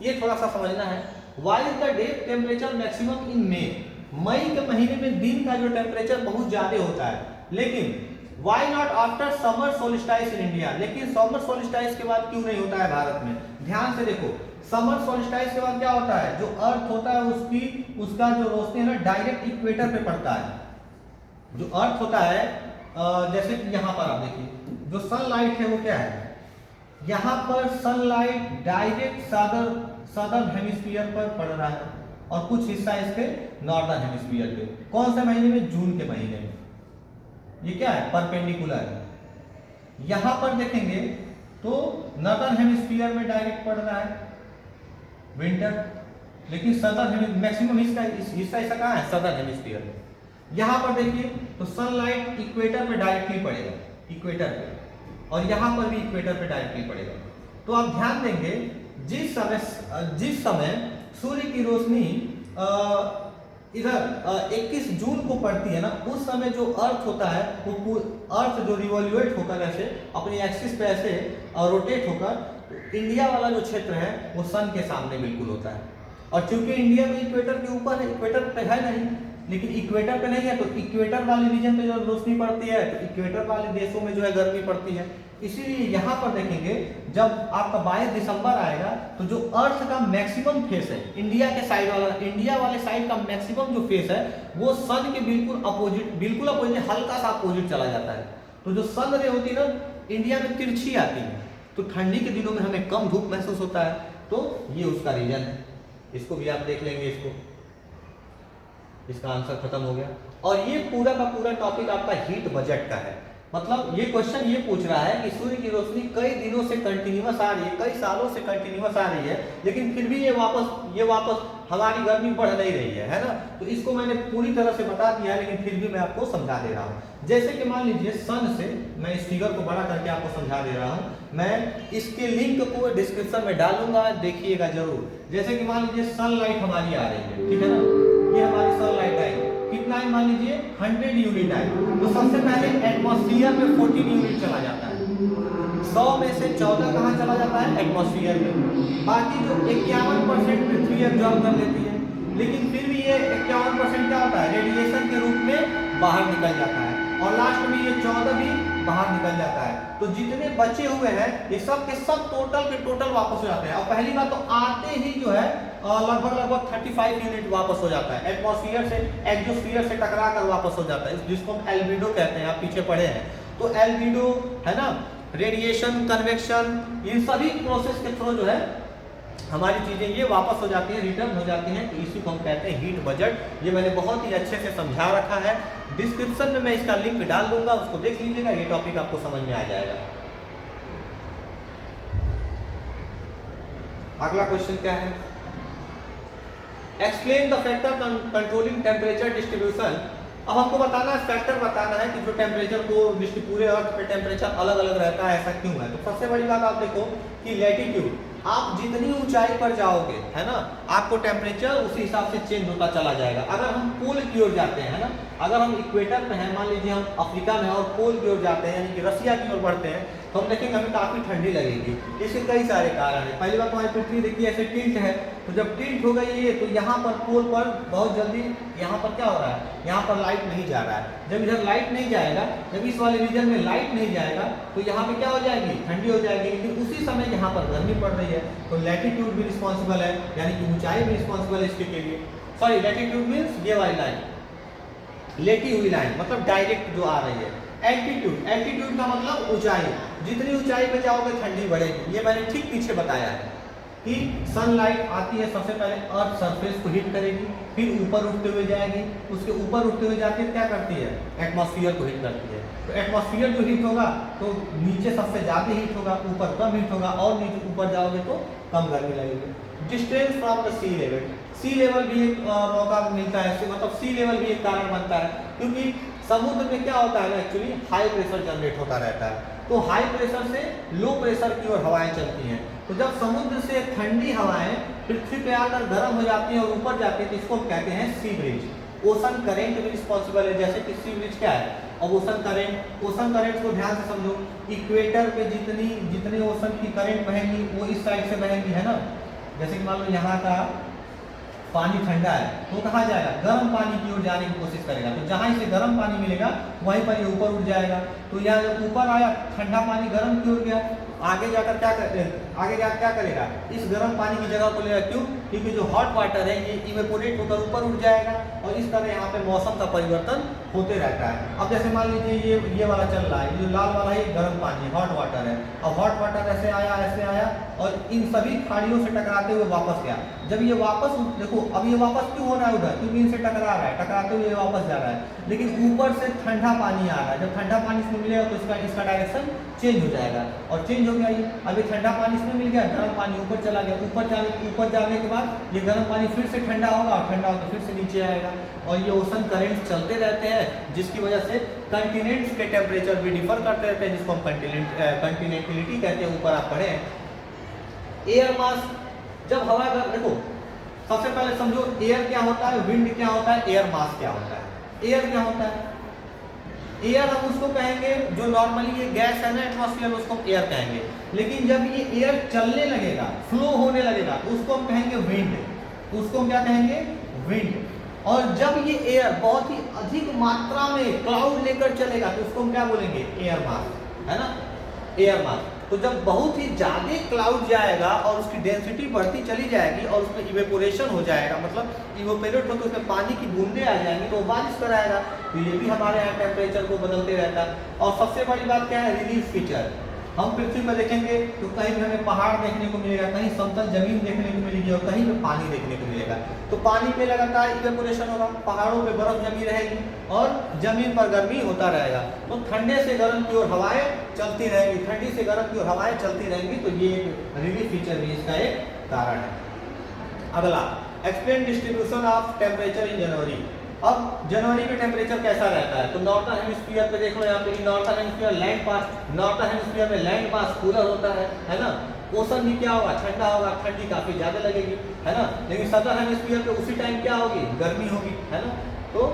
ये थोड़ा सा समझना है। Why is the day temperature maximum in May के महीने में दिन का जो टेम्परेचर बहुत ज्यादा होता है, लेकिन why not after summer solstice in India, लेकिन समर सोलिस्टाइस के बाद क्यों नहीं होता है भारत में। ध्यान से देखो, समर सोलिस्टाइस के बाद क्या होता है, जो अर्थ होता है उसका जो रोशनी है ना डायरेक्ट इक्वेटर पे पड़ता है। जो अर्थ होता है जैसे कि यहाँ पर आप देखिए, जो सनलाइट है वो क्या है, यहाँ पर सनलाइट डायरेक्ट सदर्न हेमिस्फीयर पर पड़ रहा है और कुछ हिस्सा इसके नॉर्दर्न हेमिस्फीयर पे। कौन से महीने में, जून के महीने में। ये क्या है, परपेंडिकुलर है। यहां पर देखेंगे तो नॉर्दर्न हेमिस्फीयर में डायरेक्ट पड़ रहा है विंटर, लेकिन सदर्न मैक्सिमम हिस्सा इसका कहाँ है, सदर्न हेमिस्फीयर में। यहां पर देखिए तो सनलाइट इक्वेटर पे डायरेक्टली पड़ेगा, इक्वेटर पे, और यहां पर भी इक्वेटर पे डायरेक्टली पड़ेगा। तो आप ध्यान देंगे जिस समय सूर्य की रोशनी इधर 21 जून को पड़ती है ना, उस समय जो अर्थ होता है वो अर्थ जो रिवॉल्यूएट होकर ऐसे अपनी एक्सिस पे ऐसे रोटेट होकर इंडिया वाला जो क्षेत्र है वो सन के सामने बिल्कुल होता है। और चूंकि इंडिया में इक्वेटर के ऊपर है, इक्वेटर पे है नहीं, लेकिन इक्वेटर पे नहीं है, तो इक्वेटर वाले रीजन पे जो रोशनी पड़ती है तो इक्वेटर वाले देशों में जो है गर्मी पड़ती है। इसीलिए यहाँ पर देखेंगे जब आपका 22 दिसंबर आएगा तो जो अर्थ का मैक्सिमम फेस है इंडिया के साइड वाला, इंडिया वाले साइड का मैक्सिमम जो फेस है वो सन के बिल्कुल अपोजिट हल्का सा अपोजिट चला जाता है। तो जो सन रे होती है ना इंडिया में तिरछी आती है, तो ठंडी के दिनों में हमें कम धूप महसूस होता है। तो ये उसका रीजन है, इसको भी आप देख लेंगे। इसका आंसर खत्म हो गया। और ये पूरा का पूरा टॉपिक आपका हीट बजट का है। मतलब ये क्वेश्चन ये पूछ रहा है कि सूर्य की रोशनी कई दिनों से कंटिन्यूअस आ रही है, कई सालों से कंटिन्यूअस आ रही है, लेकिन फिर भी ये वापस हमारी गर्मी बढ़ नहीं रही है ना। तो इसको मैंने पूरी तरह से बता दिया है, लेकिन फिर भी मैं आपको समझा दे रहा हूँ। जैसे कि मान लीजिए सन से, मैं इस फिगर को बड़ा करके आपको समझा दे रहा हूँ, मैं इसके लिंक को डिस्क्रिप्शन में डालूंगा, देखिएगा जरूर। जैसे कि मान लीजिए सनलाइट हमारी आ रही है, ठीक है ना, ये हमारी सनलाइट आई, कितना है मान लीजिए 100 यूनिट आए, तो सबसे पहले एटमॉस्फेयर में 14 यूनिट चला जाता है, 100 में से 14 कहाँ चला जाता है एटमॉस्फेयर में, बाकी जो 51% पृथ्वी एब्जॉर्ब कर लेती है। लेकिन फिर भी ये 51% क्या होता है, रेडिएशन के रूप में बाहर निकल जाता है, और लास्ट में ये 14 भी बाहर निकल जाता है। तो जितने बचे हुए हैं ये सब के सब टोटल के टोटल वापस हो जाते हैं। और पहली बात तो आते ही जो है लगभग 35 यूनिट वापस हो जाता है, एटमॉस्फेयर से एक्सोस्फीयर से टकरा कर वापस हो जाता है, जिसको हम एल्बिडो कहते हैं, आप पीछे पढ़े हैं। तो एल्बिडो है ना, रेडिएशन, कन्वेक्शन, इन सभी प्रोसेस के थ्रू जो है हमारी चीजें ये वापस हो जाती हैं, रिटर्न हो जाती हैं। तो इसी को हम कहते हैं हीट बजट। ये मैंने बहुत ही अच्छे से समझा रखा है, डिस्क्रिप्शन में मैं इसका लिंक डाल दूंगा, उसको देख लीजिएगा, ये टॉपिक आपको समझ में आ जाएगा। अगला क्वेश्चन क्या है, explain the factor controlling temperature distribution. अब हमको बताना है, फैक्टर बताना है कि जो टेम्परेचर को पूरे अर्थ पे टेम्परेचर अलग अलग रहता है, ऐसा क्यों है। तो सबसे बड़ी बात आप देखो कि लैटिट्यूड, आप जितनी ऊंचाई पर जाओगे है ना, आपको टेम्परेचर उसी हिसाब से चेंज होता चला जाएगा। अगर हम पोल की ओर जाते हैं है ना, अगर हम इक्वेटर पे हैं, मान लीजिए हम अफ्रीका में और पोल की ओर जाते हैं यानी कि रसिया की ओर बढ़ते हैं, तो हम देखेंगे हमें काफ़ी ठंडी लगेगी। इसके कई सारे कारण हैं। पहली बात हमारी पृथ्वी देखिए ऐसे टिल्ट है, तो जब टिल्ट हो गई है तो यहाँ पर पोल पर बहुत जल्दी यहाँ पर क्या हो रहा है, यहाँ पर लाइट नहीं जा रहा है। जब इधर लाइट नहीं जाएगा, जब इस वाले रीजन में लाइट नहीं जाएगा तो यहाँ पे क्या हो जाएगी, ठंडी हो जाएगी। लेकिन उसी समय यहाँ पर गर्मी पड़ रही है, तो लैटिट्यूड भी रिस्पॉन्सिबल है, यानी कि ऊंचाई भी रिस्पॉन्सिबल है इसके लिए। सॉरी, लैटिट्यूड मीन्स ये वाली लाइन, लेटी हुई लाइन, मतलब डायरेक्ट जो आ रही है। एल्टीट्यूड, एल्टीट्यूड का मतलब ऊंचाई, जितनी ऊंचाई पे जाओगे ठंडी बढ़ेगी। ये मैंने ठीक पीछे बताया है कि सनलाइट आती है, सबसे पहले अर्थ सरफेस को हीट करेगी, फिर ऊपर उठते हुए जाएगी, उसके ऊपर उठते हुए जाती है क्या करती है, एटमॉस्फेयर को हीट करती है। तो एटमॉस्फेयर जो हीट होगा तो नीचे सबसे ज़्यादा हीट होगा, ऊपर कम हीट होगा, और नीचे ऊपर जाओगे तो कम गर्मी लगेगी। Distance from the sea level, sea level भी एक मौका मिलता है, मतलब सी लेवल भी एक कारण बनता है, क्योंकि समुद्र में क्या होता है ना, एक्चुअली हाई प्रेशर जनरेट होता रहता है। तो हाई प्रेशर से लो प्रेशर की ओर हवाएं चलती हैं। तो जब समुद्र से ठंडी हवाएं पृथ्वी पे आकर गर्म हो जाती हैं और ऊपर जाती हैं, तो इसको हम कहते हैं सी ब्रिज। ओशन करेंट भी रिस्पॉन्सिबल है, जैसे कि सी ब्रिज क्या है। अब ओशन करंट को ध्यान से समझो, इक्वेटर पे जितनी ओशन की करंट बहेंगी वो इस साइड से बहेंगी है ना। जैसे कि मान लो यहाँ का पानी ठंडा है तो कहाँ जाएगा, गर्म पानी की ओर जाने की कोशिश करेगा, तो जहाँ इसे गर्म पानी मिलेगा वहीं पर ये ऊपर उठ जाएगा। तो यहाँ जब ऊपर आया ठंडा पानी गर्म की ओर गया, आगे जाकर क्या करेगा, इस गर्म पानी की जगह को लेगा। क्यों, क्योंकि जो हॉट वाटर है ये इवेपोरेट होकर ऊपर उठ जाएगा, और इस तरह यहाँ पे मौसम का परिवर्तन होते रहता है। अब जैसे मान लीजिए ये वाला चल रहा है, जो लाल वाला है ये गर्म पानी हॉट वाटर है। अब हॉट वाटर ऐसे आया और इन सभी खाड़ियों से टकराते हुए वापस गया। जब ये वापस देखो, अब ये वापस क्यों हो रहा है उधर, क्योंकि इनसे टकरा रहा है, टकराते हुए वापस जा रहा है। लेकिन ऊपर से ठंडा पानी आ रहा है, जब ठंडा पानी इसमें मिलेगा तो इसका डायरेक्शन चेंज हो जाएगा, और चेंज हो गया ये। अभी ठंडा पानी इसमें मिल गया, गर्म पानी ऊपर चला गया, ऊपर जाने के बाद ये गर्म पानी फिर से ठंडा होगा, और ठंडा होकर फिर से नीचे आएगा, और ये ओशन करंट चलते रहते हैं, जिसकी वजह से कंटिनेंट्स के टेम्परेचर भी डिफर करते रहते हैं, जिसको हम कंटिनेंटिलिटी कहते हैं। ऊपर आप पढ़े एयर मास, जब हवा का देखो सबसे पहले समझो एयर क्या होता है, विंड क्या होता है, एयर मास क्या होता है। एयर क्या होता है, एयर हम उसको कहेंगे जो नॉर्मली ये गैस है ना एटमॉस्फेयर, उसको हम एयर कहेंगे। लेकिन जब ये एयर चलने लगेगा, फ्लो होने लगेगा, तो उसको हम कहेंगे विंड, उसको हम क्या कहेंगे, विंड। और जब ये एयर बहुत ही अधिक मात्रा में क्लाउड लेकर चलेगा तो उसको हम क्या बोलेंगे, एयर मास, है ना, एयर मास। तो जब बहुत ही ज़्यादा क्लाउड जाएगा और उसकी डेंसिटी बढ़ती चली जाएगी और उसमें इवेपोरेशन हो जाएगा, मतलब इवेपोरेट होकर उसमें पानी की बूंदें आ जाएंगी तो बारिश कराएगा। तो ये भी हमारे यहाँ टेम्परेचर को बदलते रहता है। और सबसे बड़ी बात क्या है, रिलीफ फीचर। हम पृथ्वी पर देखेंगे तो कहीं भी हमें पहाड़ देखने को मिलेगा, कहीं समतल जमीन देखने को मिलेगी और कहीं पे पानी देखने को मिलेगा। तो पानी पे लगातार इवेपोरेशन होगा, पहाड़ों पे बर्फ जमी रहेगी और जमीन पर गर्मी होता रहेगा। तो ठंडे से गर्म की ओर हवाएं चलती रहेंगी, ठंडी से गर्म की ओर हवाएं चलती रहेंगी। तो ये एक रिलीफ फीचर भी इसका एक कारण है। अगला, explain distribution of temperature in January. अब जनवरी में टेम्परेचर कैसा रहता है, तो नॉर्थर्न हेमिस्फीयर पे देख लो, यहाँ पे नॉर्थर्न हेमिस्फीयर लैंड पास, नॉर्थर्न हेमिस्फीयर में लैंड पास कूलर होता है ना। ओशन भी क्या होगा, ठंडा होगा, ठंडी काफी ज्यादा लगेगी, है ना। लेकिन सदर्न हेमिस्फीयर पे उसी टाइम क्या होगी, गर्मी होगी, है ना। तो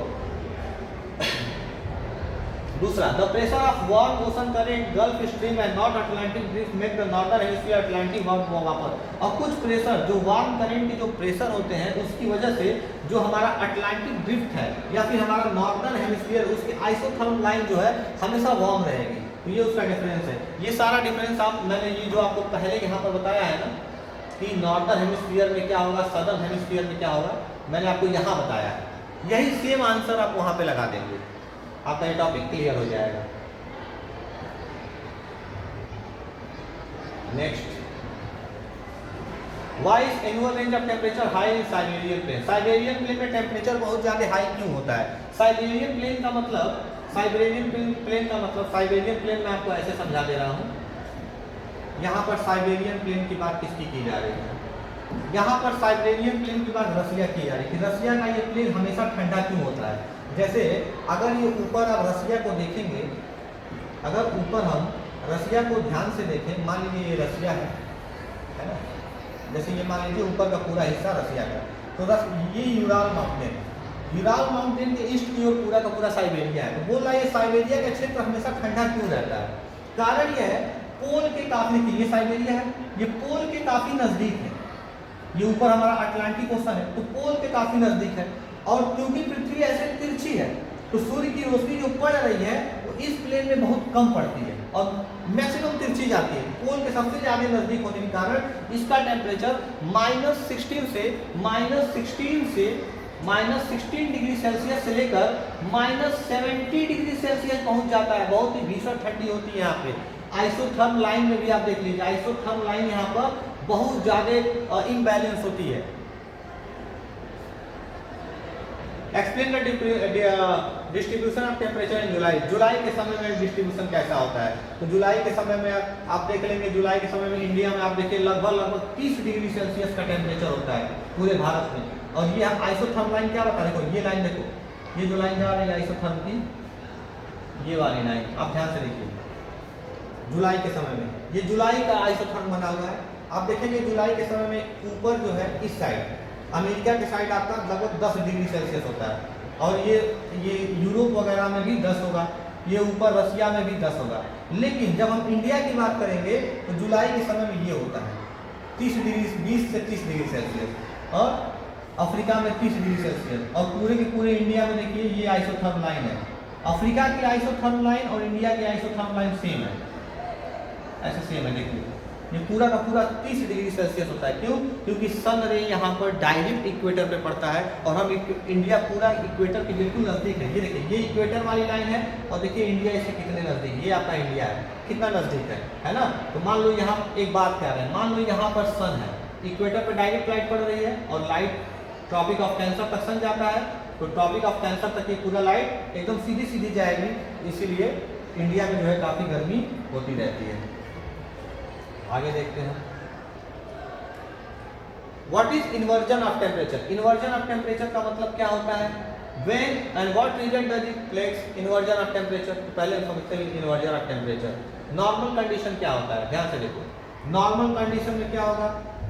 दूसरा, the pressure of warm ocean current gulf stream and north Atlantic drift make the northern hemisphere Atlantic warm वापर। और कुछ प्रेशर जो वार्म करंट के जो प्रेशर होते हैं उसकी वजह से जो हमारा अटलांटिक ड्रिफ्ट है या फिर हमारा नॉर्दर्न हेमिस्फीयर, उसकी आइसोथर्म लाइन जो है हमेशा वार्म रहेगी। तो ये उसका डिफरेंस है। ये सारा डिफरेंस मैंने ये जो आपको पहले यहाँ पर बताया है ना कि नॉर्दर्न हेमिस्फीयर में क्या होगा, सदर्न हेमिस्फीयर में क्या होगा, मैंने आपको यहाँ बताया है। यही सेम आंसर आप वहाँ पे लगा देंगे, आपका ये टॉपिक क्लियर हो जाएगा। Next, why is annual range of temperature high in Siberian plain. Siberian plain में टेम्परेचर बहुत ज्यादा हाई क्यों होता है? साइबेरियन प्लेन का मतलब, साइबेरियन प्लेन का मतलब, साइबेरियन प्लेन में आपको ऐसे समझा दे रहा हूँ। यहाँ पर साइबेरियन प्लेन की बात किसकी की जा रही है? यहाँ पर साइबेरियन प्लेन की बात रसिया की जा रही है कि रसिया का ये प्लेन हमेशा ठंडा क्यों होता है। जैसे अगर ये ऊपर आप रसिया को देखेंगे, अगर ऊपर हम रसिया को ध्यान से देखें, मान लीजिए ये रसिया है ना, जैसे ये मान लीजिए ऊपर का पूरा हिस्सा रसिया का, तो ये यूराल माउंटेन, यूराल माउंटेन के ईस्ट की ओर पूरा का पूरा साइबेरिया है। तो बोल रहा है ये साइबेरिया का क्षेत्र हमेशा ठंडा क्यों रहता है? कारण यह है पोल के काफी, ये साइबेरिया है, ये पोल के काफी नजदीक है, ये ऊपर हमारा अटलांटिक ओशन है, तो पोल के काफी नजदीक है। और क्योंकि पृथ्वी ऐसे तिरछी है तो सूर्य की रोशनी जो पड़ रही है वो इस प्लेन में बहुत कम पड़ती है और मैक्सिमम तिरछी जाती है। पोल के सबसे ज्यादा नजदीक होने के कारण इसका टेम्परेचर -16 से -16 डिग्री सेल्सियस से लेकर -70 डिग्री सेल्सियस पहुंच जाता है। बहुत ही भीषण ठंडी होती है यहाँ पे। आइसोथर्म लाइन में भी आप देख लीजिए, आइसोथर्म लाइन यहाँ पर बहुत ज्यादा इम्बैलेंस होती है। Explain the distribution of temperature in July. जुलाई के समय में डिस्ट्रीब्यूशन कैसा होता है? तो जुलाई के समय में आप देख लेंगे, जुलाई के समय में इंडिया में आप देखिए लगभग 30 डिग्री सेल्सियस का टेम्परेचर होता है पूरे भारत में। और ये आइसोथर्म लाइन क्या बता, देखो ये लाइन, देखो ये जो लाइन जा रही है आइसोथर्म की, ये वाली लाइन आप ध्यान से देखिए। जुलाई के समय में ये जुलाई का आइसोथर्म बना हुआ है। आप देखेंगे जुलाई के समय में ऊपर जो है इस साइड अमेरिका के साइड आपका लगभग 10 डिग्री सेल्सियस होता है और ये यूरोप वगैरह में भी 10 होगा, ये ऊपर रसिया में भी 10 होगा। लेकिन जब हम इंडिया की बात करेंगे तो जुलाई के समय में ये होता है 20 से 30 डिग्री सेल्सियस और अफ्रीका में 30 डिग्री सेल्सियस। और पूरे के पूरे इंडिया में देखिए ये आइसोथर्म लाइन है, अफ्रीका की आइसोथर्म लाइन और इंडिया की आइसोथर्म लाइन सेम है, ऐसे सेम है। देखिए ये पूरा का पूरा 30 डिग्री सेल्सियस होता है। क्यों? क्योंकि सन रे यहाँ पर डायरेक्ट इक्वेटर पे पड़ता है और हम इंडिया पूरा इक्वेटर के बिल्कुल नजदीक है। ये देखिए ये इक्वेटर वाली लाइन है और देखिए इंडिया इससे कितने नजदीक, ये आपका इंडिया है, कितना नजदीक है ना। तो मान लो यहाँ एक बात कह रहे हैं, मान लो यहाँ पर सन है, इक्वेटर पर डायरेक्ट लाइट पड़ रही है और लाइट ट्रॉपिक ऑफ कैंसर तक सन जाता है, तो ट्रॉपिक ऑफ कैंसर तक ये पूरा लाइट एकदम सीधी सीधी जाएगी, इसीलिए इंडिया में जो है काफ़ी गर्मी होती रहती है। आगे देखते हैं, what is inversion of temperature. Inversion of temperature का मतलब क्या होता है? When and what reason does it place inversion of temperature. तो पहले समझते हैं inversion of temperature. Normal condition क्या होता है, ध्यान से देखो। नॉर्मल कंडीशन में क्या होगा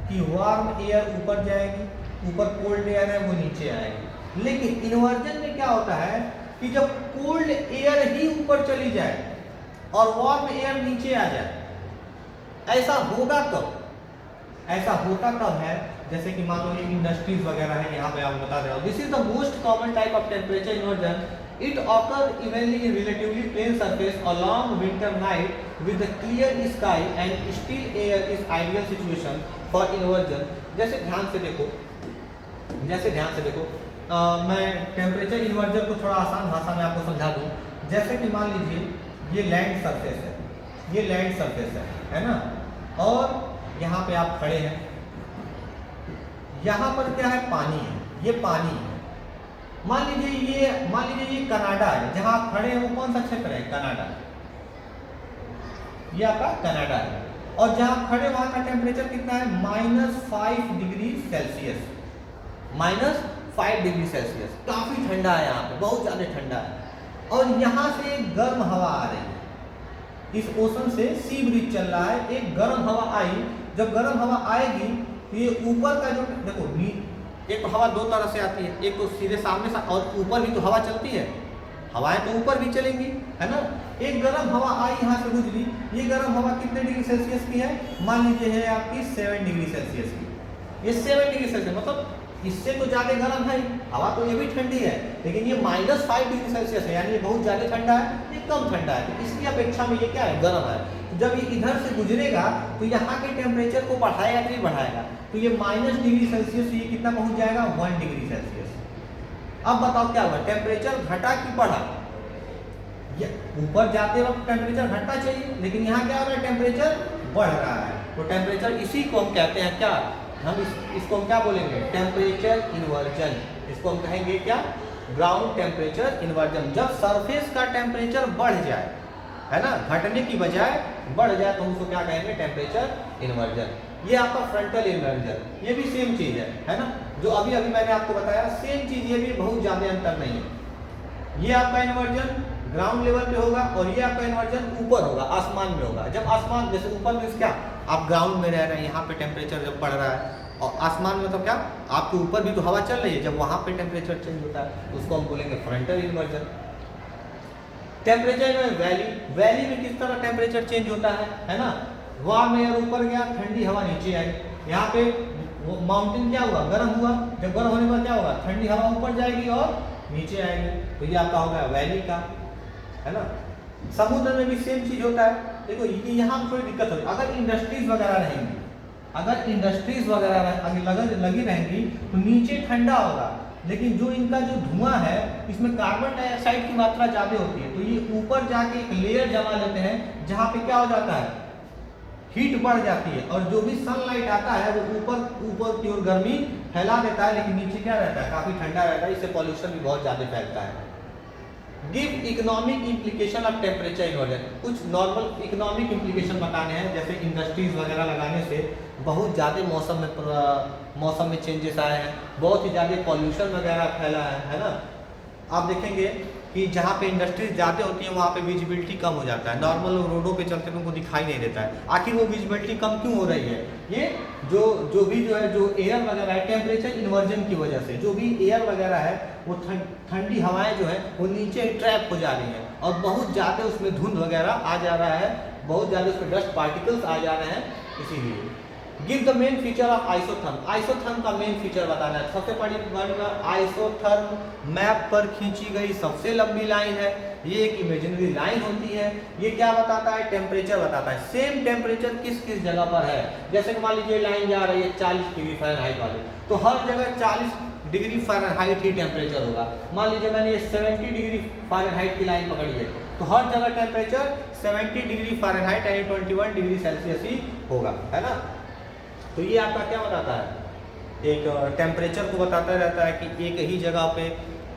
कि वार्म एयर ऊपर जाएगी, ऊपर कोल्ड एयर है वो नीचे आएगी। लेकिन इन्वर्जन में क्या होता है कि जब कोल्ड एयर ही ऊपर चली जाए और वार्म एयर नीचे आ जाए, ऐसा होगा कब? ऐसा होता कब है? जैसे कि मान लो ये इंडस्ट्रीज वगैरह है, यहाँ पे आप बता रहे हो this is the most common type of temperature inversion. It occur evenly in relatively plain surface along winter night with clear sky and still air is ideal situation for inversion. जैसे ध्यान से देखो, मैं टेम्परेचर इन्वर्जन को थोड़ा आसान भाषा में आपको समझा दूँ। जैसे कि मान लीजिए ये लैंड सरफेस है, ये लैंड सरफेस है ना, और यहाँ पे आप खड़े हैं, यहाँ पर क्या है? पानी है, ये पानी है। मान लीजिए ये कनाडा है, जहाँ आप खड़े हैं वो कौन सा क्षेत्र है? कनाडा। ये आपका कनाडा है, और जहाँ आप खड़े वहाँ का टेम्परेचर कितना है? -5 डिग्री सेल्सियस, -5 डिग्री सेल्सियस। काफी ठंडा है यहाँ पे, बहुत ज्यादा ठंडा है। और यहाँ से एक गर्म हवा आ रही है, इस ओशन से सी ब्रीज चल रहा है, एक गर्म हवा आई। जब गर्म हवा आएगी तो ये ऊपर का जो देखो, एक तो हवा दो तरह से आती है, एक तो सीधे सामने से, और ऊपर भी तो हवा चलती है, हवाएं तो ऊपर भी चलेंगी, है ना। एक गर्म हवा आई यहाँ से गुजरी, ये गर्म हवा कितने डिग्री सेल्सियस की है? मान लीजिए है आपकी 7 डिग्री सेल्सियस की। ये 7 डिग्री सेल्सियस मतलब इससे तो ज़्यादा गर्म है, हवा तो ये भी ठंडी है, लेकिन ये -5 डिग्री सेल्सियस है, यानी ये बहुत ज़्यादा ठंडा है, ये कम ठंडा है। तो इसकी अपेक्षा में ये क्या है? गर्म है। तो जब ये इधर से गुजरेगा तो यहाँ के टेम्परेचर को बढ़ाएगा कि नहीं बढ़ाएगा? तो ये -, डिग्री सेल्सियस से ये कितना पहुँच जाएगा? 1 डिग्री सेल्सियस। अब बताओ क्या हुआ? टेम्परेचर घटा कि बढ़ा? ऊपर जाते वक्त टेम्परेचर घटना चाहिए, लेकिन यहाँ क्या हो रहा है? टेम्परेचर बढ़ रहा है। तो टेम्परेचर, इसी को हम कहते हैं क्या? इसको हम क्या बोलेंगे? Temperature inversion. इसको हम कहेंगे क्या? Ground temperature inversion. जब सरफेस का टेम्परेचर बढ़ जाए, है ना, घटने की बजाय बढ़ जाए, तो हम उसको क्या कहेंगे? Temperature inversion. ये आपका फ्रंटल इन्वर्जन, ये भी सेम चीज है ना, जो अभी मैंने आपको बताया, सेम चीज, ये भी बहुत ज्यादा अंतर नहीं है। ये आपका इन्वर्जन ग्राउंड लेवल पे होगा, और ये आपका इन्वर्जन ऊपर होगा, आसमान में होगा। जब आसमान, जैसे ऊपर में क्या, आप ग्राउंड में रह रहे हैं, यहाँ पे टेम्परेचर जब बढ़ रहा है, और आसमान में तो क्या, आपके ऊपर भी तो हवा चल रही है, जब वहाँ पे टेम्परेचर चेंज होता है उसको हम बोलेंगे फ्रंटल इन्वर्जन। टेम्परेचर में वैली में किस तरह टेम्परेचर चेंज होता है ना, वार्म एयर ऊपर गया, ठंडी हवा नीचे आई। यहाँ पे माउंटेन क्या हुआ? गर्म हुआ, जब गर्म होने पर क्या होगा? ठंडी हवा ऊपर जाएगी और नीचे आएगी, तो ये आपका होगा वैली का, है ना। समुद्र में भी सेम चीज होता है। देखो यहाँ थोड़ी दिक्कत होगी, अगर इंडस्ट्रीज वगैरह रहेंगी, लगी रहेंगी तो नीचे ठंडा होगा, लेकिन जो इनका जो धुआं है इसमें कार्बन डाइऑक्साइड की मात्रा ज़्यादा होती है, तो ये ऊपर जाके एक लेयर जमा लेते हैं, जहाँ पे क्या हो जाता है? हीट बढ़ जाती है, और जो भी सनलाइट आता है वो ऊपर की ओर गर्मी फैला देता है, लेकिन नीचे क्या रहता है? काफ़ी ठंडा रहता है। इससे पॉल्यूशन भी बहुत ज़्यादा फैलता है। Give economic implication of temperature inversion. कुछ नॉर्मल इकोनॉमिक इम्प्लीकेशन बताने हैं, जैसे इंडस्ट्रीज वगैरह लगाने से बहुत ज़्यादा मौसम में चेंजेस आए हैं, बहुत ही ज़्यादा पॉल्यूशन वगैरह फैला है ना। आप देखेंगे कि जहाँ पे इंडस्ट्रीज ज़्यादा होती है वहाँ पे विजिबिलिटी कम हो जाता है, नॉर्मल रोडों पे चलते उनको दिखाई नहीं देता है। आखिर वो विजिबिलिटी कम क्यों हो रही है? ये जो एयर वगैरह है, टेम्परेचर इन्वर्जन की वजह से जो भी एयर वगैरह है वो ठंडी हवाएं जो है वो नीचे ट्रैप हो जा रही हैं, और बहुत ज़्यादा उसमें धुंध वगैरह आ जा रहा है, बहुत ज़्यादा उसमें डस्ट पार्टिकल्स आ जा रहे हैं। इसीलिए give the main feature of isotherm. Isotherm का मेन फीचर बताना है। सबसे बड़ी आइसोथर्म मैप पर खींची गई सबसे लंबी लाइन है। ये एक इमेजिनरी लाइन होती है। ये क्या बताता है? टेम्परेचर बताता है। सेम टेम्परेचर किस किस जगह पर है। जैसे कि मान लीजिए लाइन जा रही है 40 डिग्री फ़ारेनहाइट वाली, तो हर जगह 40 डिग्री फ़ारेनहाइट ही टेम्परेचर होगा। मान लीजिए मैंने ये 70 डिग्री फ़ारेनहाइट की लाइन पकड़ी है, तो हर जगह टेम्परेचर 70 डिग्री फ़ारेनहाइट यानी 21 डिग्री सेल्सियस ही होगा, है ना। तो ये आपका क्या बताता है? एक टेम्परेचर को बताता रहता है कि एक ही जगह पे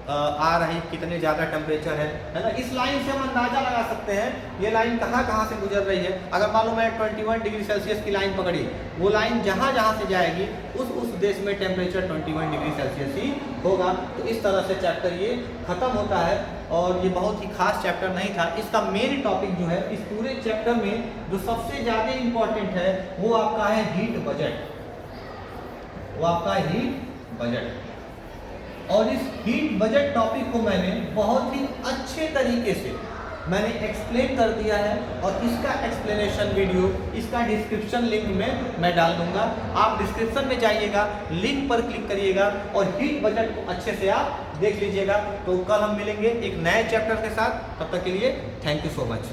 आ रही, कितने ज़्यादा टेम्परेचर है ना। इस लाइन से हम अंदाज़ा लगा सकते हैं ये लाइन कहाँ कहाँ से गुजर रही है। अगर मालूम है 21 डिग्री सेल्सियस की लाइन पकड़ी, वो लाइन जहाँ जहाँ से जाएगी उस देश में टेम्परेचर 21 डिग्री सेल्सियस ही होगा। तो इस तरह से चैप्टर ये ख़त्म होता है और ये बहुत ही खास चैप्टर नहीं था। इसका मेन टॉपिक जो है इस पूरे चैप्टर में जो सबसे ज़्यादा इम्पॉर्टेंट है वो आपका है हीट बजट, वो आपका हीट बजट। और इस हीट बजट टॉपिक को मैंने बहुत ही अच्छे तरीके से मैंने एक्सप्लेन कर दिया है और इसका एक्सप्लेनेशन वीडियो इसका डिस्क्रिप्शन लिंक में मैं डाल दूंगा। आप डिस्क्रिप्शन में जाइएगा, लिंक पर क्लिक करिएगा और हीट बजट को अच्छे से आप देख लीजिएगा। तो कल हम मिलेंगे एक नए चैप्टर के साथ, तब तक के लिए थैंक यू सो मच।